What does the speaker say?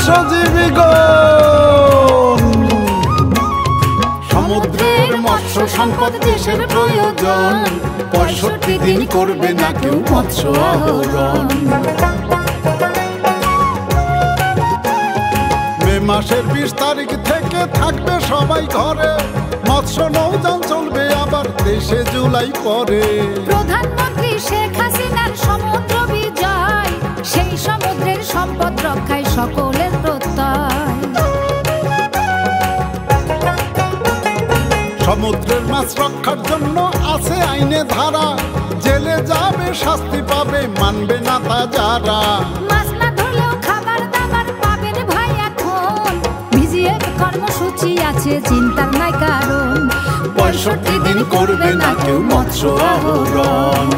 মৎস্যজীবীগণ। সমুদ্রের মৎস্য সম্পদ দেশের প্রয়োজন, 65 দিন করবে না কেউ মৎস্য আহরণ। মে মাসের 20 তারিখ থেকে থাকবে সবাই ঘরে, মৎস্য নৌযান চলবে আবার দেশে জুলাই পরে। প্রধানমন্ত্রী শেখ হাসিনার সমুদ্র বিজয়, সেই সমুদ্রের সম্পদ রক্ষায় সকলের প্রত্যয়। সমুদ্রের মাছ রক্ষার জন্য আছে আইনে ধারা, জেলে যাবে শাস্তি পাবে মানবে না তা যারা। মাছ না ধরলেও খাবার দাবার পাবেন ভাই এখন, ভিজিএফ কর্মসূচি আছে চিন্তার নাই কারণ, 65 দিন করবে না কেউ মৎস্য আহরণ।